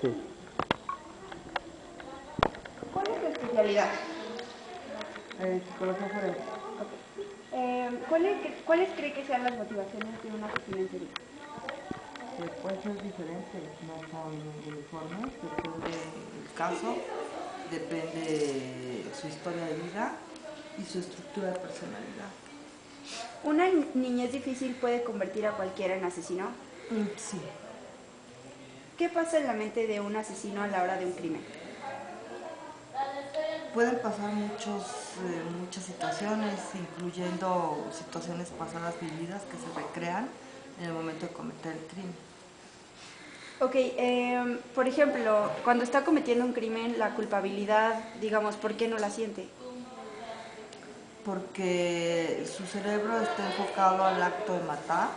Sí. ¿Cuál es tu especialidad? Psicología forense. ¿Cuáles cree que sean las motivaciones de un asesino en serie? Pueden ser diferentes, no son uniformes, depende del caso, depende su historia de vida y su estructura de personalidad. ¿Una niñez difícil puede convertir a cualquiera en asesino? Sí. ¿Qué pasa en la mente de un asesino a la hora de un crimen? Pueden pasar muchas situaciones, incluyendo situaciones pasadas vividas que se recrean en el momento de cometer el crimen. Ok, por ejemplo, cuando está cometiendo un crimen, la culpabilidad, digamos, ¿por qué no la siente? Porque su cerebro está enfocado al acto de matar.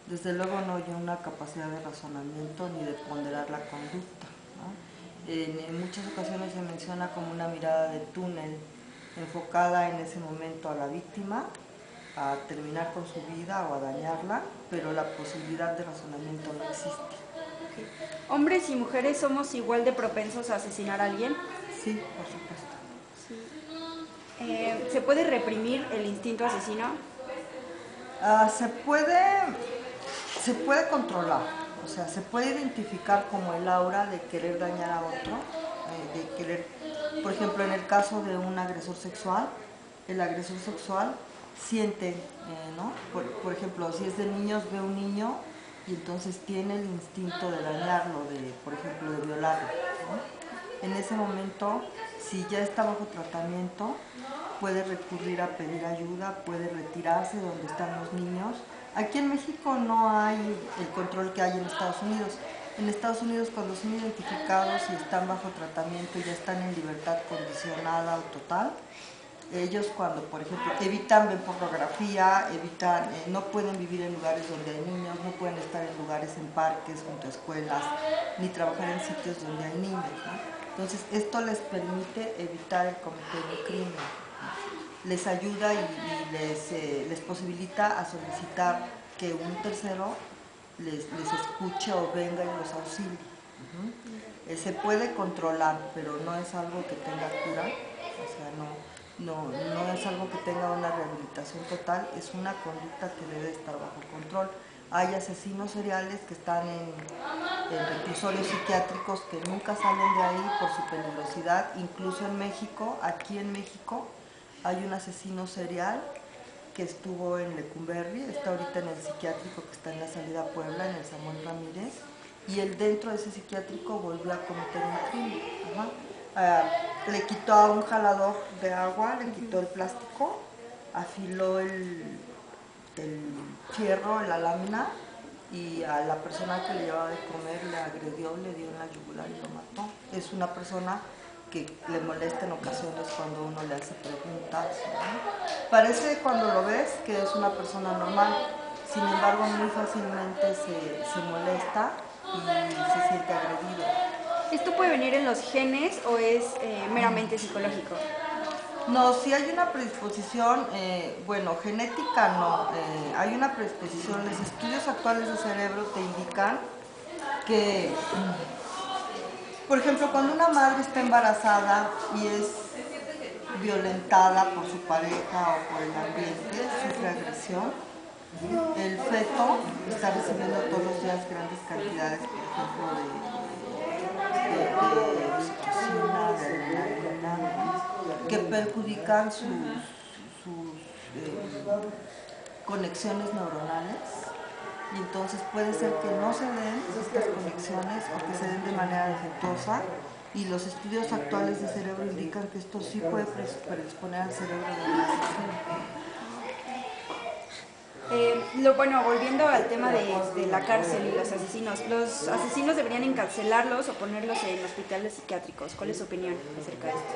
Desde luego no hay una capacidad de razonamiento ni de ponderar la conducta, ¿no? En muchas ocasiones se menciona como una mirada de túnel enfocada en ese momento a la víctima, a terminar con su vida o a dañarla, pero la posibilidad de razonamiento no existe. ¿Hombres y mujeres somos igual de propensos a asesinar a alguien? Sí, por supuesto. ¿Se puede reprimir el instinto asesino? Se puede controlar, o sea, se puede identificar como el aura de querer dañar a otro, de querer, por ejemplo, en el caso de un agresor sexual, el agresor sexual siente, ¿no? Por ejemplo, si es de niños, ve un niño y entonces tiene el instinto de dañarlo, por ejemplo, de violarlo, ¿no? En ese momento, si ya está bajo tratamiento, puede recurrir a pedir ayuda, puede retirarse de donde están los niños. Aquí en México no hay el control que hay en Estados Unidos. En Estados Unidos, cuando son identificados y están bajo tratamiento, ya están en libertad condicionada o total. Ellos cuando, por ejemplo, evitan ver pornografía, no pueden vivir en lugares donde hay niños, no pueden estar en lugares, en parques, junto a escuelas, ni trabajar en sitios donde hay niños, ¿no? Entonces, esto les permite evitar el cometer un crimen, les ayuda y les posibilita a solicitar que un tercero les escuche o venga y los auxilie. Se puede controlar, pero no es algo que tenga cura, o sea, no es algo que tenga una rehabilitación total, es una conducta que debe estar bajo control. Hay asesinos seriales que están en reclusorios psiquiátricos que nunca salen de ahí por su peligrosidad, incluso en México, aquí en México, hay un asesino serial que estuvo en Lecumberri, está ahorita en el psiquiátrico que está en la salida a Puebla, en el Samuel Ramírez, y él dentro de ese psiquiátrico volvió a cometer un crimen. Le quitó a un jalador de agua, le quitó el plástico, afiló el fierro, la lámina, y a la persona que le llevaba de comer le agredió, le dio en la yugular y lo mató. Es una persona que le molesta en ocasiones cuando uno le hace preguntas, ¿no? Parece cuando lo ves que es una persona normal, sin embargo muy fácilmente se molesta y se siente agredido. ¿Esto puede venir en los genes o es meramente psicológico? No, si hay una predisposición, bueno, genética no, hay una predisposición. Los estudios actuales de cerebro te indican que, por ejemplo, cuando una madre está embarazada y es violentada por su pareja o por el ambiente, sufre agresión, el feto está recibiendo todos los días grandes cantidades, por ejemplo, de oxitocina, de adrenalina, que perjudican sus conexiones neuronales, y entonces puede ser que no se den estas conexiones o que se den de manera defectuosa, y los estudios actuales de cerebro indican que esto sí puede predisponer al cerebro de un asesino. Bueno, volviendo al tema de la cárcel y los asesinos deberían encarcelarlos o ponerlos en hospitales psiquiátricos. ¿Cuál es su opinión acerca de esto?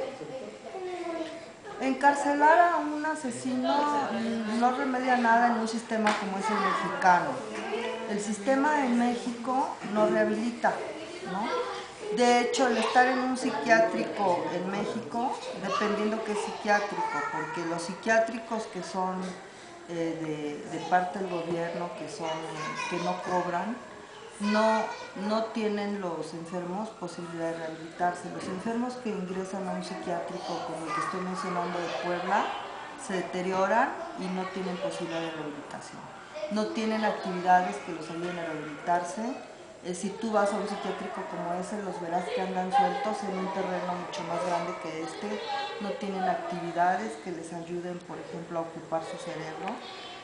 Encarcelar a un asesino no remedia nada en un sistema como es el mexicano. El sistema en México no rehabilita, ¿no? De hecho, el estar en un psiquiátrico en México, dependiendo qué psiquiátrico, porque los psiquiátricos que son de parte del gobierno, que no cobran, no tienen los enfermos posibilidad de rehabilitarse. Los enfermos que ingresan a un psiquiátrico como el que estoy mencionando de Puebla se deterioran y no tienen posibilidad de rehabilitación. No tienen actividades que los ayuden a rehabilitarse. Si tú vas a un psiquiátrico como ese, los verás que andan sueltos en un terreno mucho más grande que este. No tienen actividades que les ayuden, por ejemplo, a ocupar su cerebro,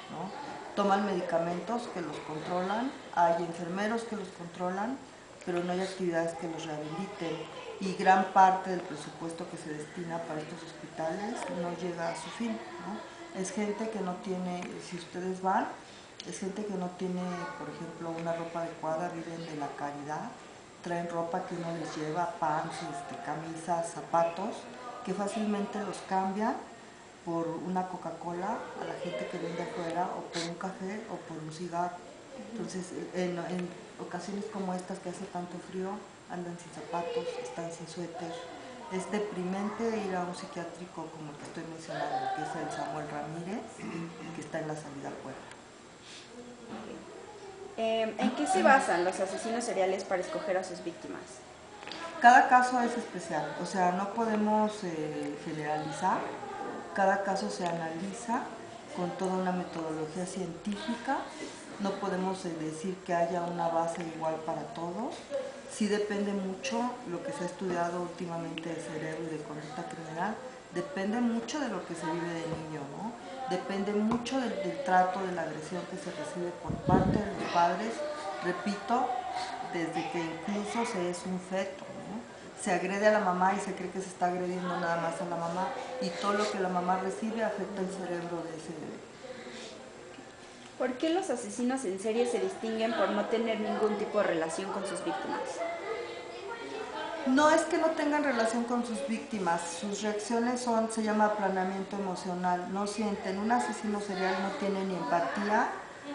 ¿no? Toman medicamentos que los controlan, hay enfermeros que los controlan, pero no hay actividades que los rehabiliten. Y gran parte del presupuesto que se destina para estos hospitales no llega a su fin, ¿no? Es gente que no tiene, si ustedes van, es gente que no tiene, por ejemplo, una ropa adecuada, viven de la caridad, traen ropa que uno les lleva, pants, camisas, zapatos, que fácilmente los cambian por una Coca-Cola a la gente que vende afuera, o por un café, o por un cigarro. Entonces, en ocasiones como estas que hace tanto frío, andan sin zapatos, están sin suéter. Es deprimente ir a un psiquiátrico como el que estoy mencionando, que es el Samuel Ramírez, que está en la salida Puebla. ¿En qué se basan los asesinos seriales para escoger a sus víctimas? Cada caso es especial, o sea, no podemos generalizar. Cada caso se analiza con toda una metodología científica. No podemos decir que haya una base igual para todos. Sí depende mucho lo que se ha estudiado últimamente de cerebro y de conducta criminal. Depende mucho de lo que se vive de niño, ¿no? Depende mucho del trato, de la agresión que se recibe por parte de los padres. Repito, desde que incluso se es un feto, ¿no? Se agrede a la mamá y se cree que se está agrediendo nada más a la mamá, y todo lo que la mamá recibe afecta el cerebro de ese bebé. ¿Por qué los asesinos en serie se distinguen por no tener ningún tipo de relación con sus víctimas? No es que no tengan relación con sus víctimas, sus reacciones se llama aplanamiento emocional, no sienten. Un asesino serial no tiene ni empatía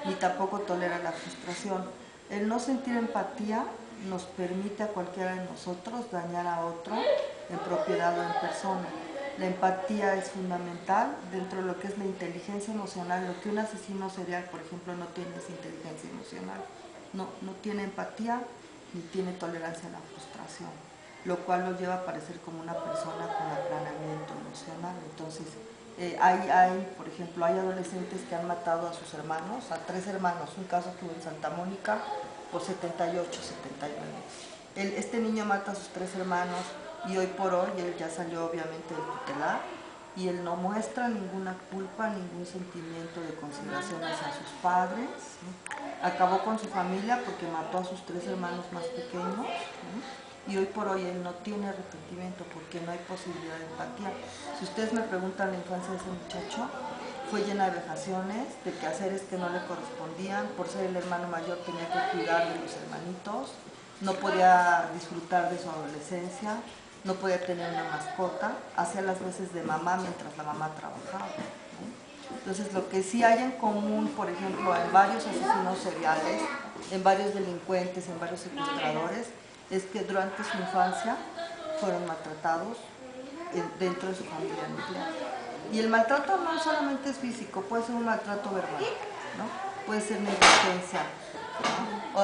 ni tampoco tolera la frustración. El no sentir empatía nos permite a cualquiera de nosotros dañar a otro en propiedad o en persona. La empatía es fundamental dentro de lo que es la inteligencia emocional. Lo que un asesino serial, por ejemplo, no tiene es inteligencia emocional. No tiene empatía ni tiene tolerancia a la frustración, lo cual lo lleva a parecer como una persona con aplanamiento emocional. Entonces, por ejemplo, hay adolescentes que han matado a sus hermanos, a 3 hermanos. Un caso que hubo en Santa Mónica por 78, 79. Este niño mata a sus 3 hermanos y hoy por hoy él ya salió obviamente del tutelar y él no muestra ninguna culpa, ningún sentimiento de consideración hacia sus padres, ¿no? Acabó con su familia porque mató a sus 3 hermanos más pequeños, ¿no? Y hoy por hoy él no tiene arrepentimiento porque no hay posibilidad de empatía. Si ustedes me preguntan, la infancia de ese muchacho fue llena de vejaciones, de quehaceres que no le correspondían. Por ser el hermano mayor tenía que cuidar de los hermanitos, no podía disfrutar de su adolescencia, no podía tener una mascota, hacía las veces de mamá mientras la mamá trabajaba, ¿no? Entonces, lo que sí hay en común, por ejemplo, en varios asesinos seriales, en varios delincuentes, en varios secuestradores, es que durante su infancia fueron maltratados dentro de su familia nuclear. Y el maltrato no solamente es físico, puede ser un maltrato verbal, ¿no? Puede ser negligencia, ¿no?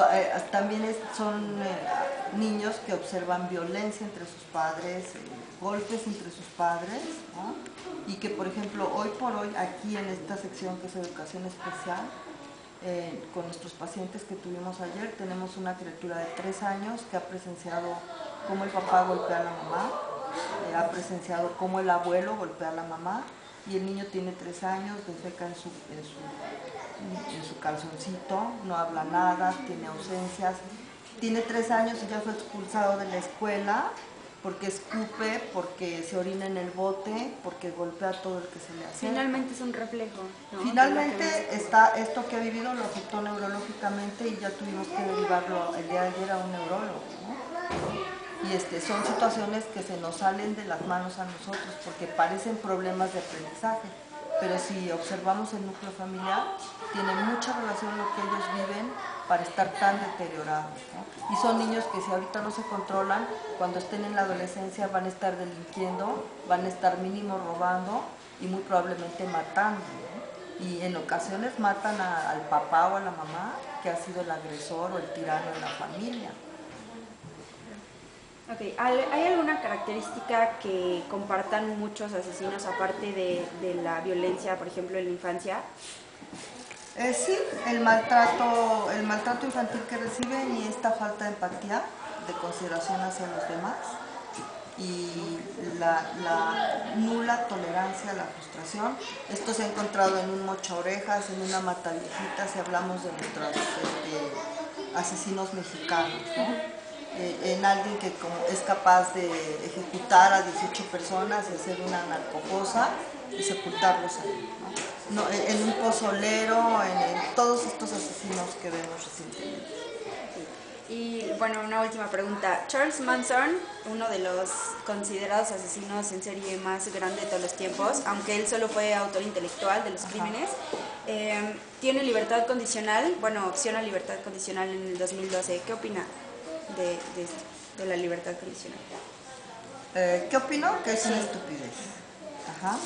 También son niños que observan violencia entre sus padres, golpes entre sus padres, ¿no? Y que, por ejemplo, hoy por hoy, aquí en esta sección que es educación especial, con nuestros pacientes que tuvimos ayer, tenemos una criatura de 3 años que ha presenciado cómo el papá golpea a la mamá, ha presenciado cómo el abuelo golpea a la mamá, y el niño tiene 3 años, defeca en su calzoncito, no habla nada, tiene ausencias, tiene 3 años y ya fue expulsado de la escuela porque escupe, porque se orina en el bote, porque golpea a todo el que se le hace. Finalmente es un reflejo, ¿no? Finalmente esto que ha vivido lo afectó neurológicamente y ya tuvimos que derivarlo el día de ayer a un neurólogo, ¿no? Y son situaciones que se nos salen de las manos a nosotros porque parecen problemas de aprendizaje, pero si observamos el núcleo familiar, tiene mucha relación lo que ellos viven para estar tan deteriorados, ¿no? Y son niños que si ahorita no se controlan, cuando estén en la adolescencia van a estar delinquiendo, van a estar mínimo robando y muy probablemente matando, ¿no? y en ocasiones matan al papá o a la mamá que ha sido el agresor o el tirano en la familia. Okay. ¿Hay alguna característica que compartan muchos asesinos aparte de la violencia, por ejemplo, en la infancia? Sí, el maltrato infantil que reciben y esta falta de empatía, de consideración hacia los demás y la nula tolerancia a la frustración. Esto se ha encontrado en un mocha orejas, en una mataviejitas, si hablamos de nuestros asesinos mexicanos, ¿no? En alguien que es capaz de ejecutar a 18 personas y hacer una narcofosa y sepultarlos ahí, ¿no? No, en un pozolero, en todos estos asesinos que vemos recientemente. Y bueno, una última pregunta. Charles Manson, uno de los considerados asesinos en serie más grande de todos los tiempos, aunque él solo fue autor intelectual de los crímenes, tiene libertad condicional, bueno, opción a libertad condicional en el 2012. ¿Qué opina de la libertad condicional? ¿Qué opino? Que es una estupidez. Ajá.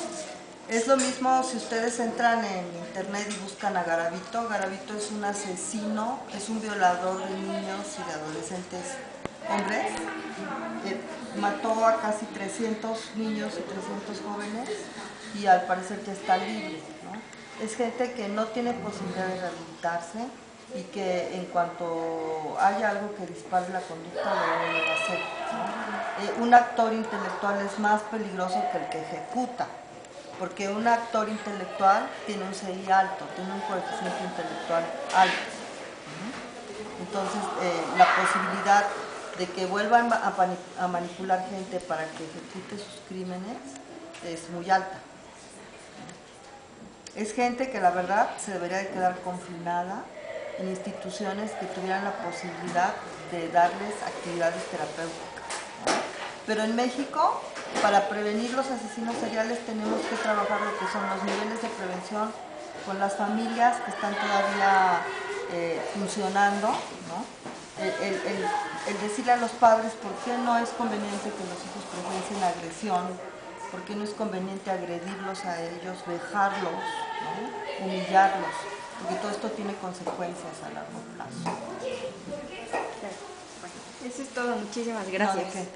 Es lo mismo si ustedes entran en internet y buscan a Garavito. Garavito es un asesino, es un violador de niños y de adolescentes hombres. Mató a casi 300 niños y 300 jóvenes y al parecer ya está libre, ¿no? Es gente que no tiene posibilidad de rehabilitarse y que en cuanto haya algo que dispare la conducta lo va a hacer, ¿no? Un actor intelectual es más peligroso que el que ejecuta, porque un actor intelectual tiene un CI alto, tiene un coeficiente intelectual alto. Entonces, la posibilidad de que vuelvan a manipular gente para que ejecute sus crímenes es muy alta. Es gente que la verdad se debería de quedar confinada en instituciones que tuvieran la posibilidad de darles actividades terapéuticas, ¿no? Pero en México, para prevenir los asesinos seriales tenemos que trabajar lo que son los niveles de prevención con las familias que están todavía funcionando, ¿no? El decirle a los padres por qué no es conveniente que los hijos presencien agresión, por qué no es conveniente agredirlos a ellos, vejarlos, ¿no? Humillarlos, porque todo esto tiene consecuencias a largo plazo. Bueno, eso es todo. Muchísimas gracias. No, ¿de qué?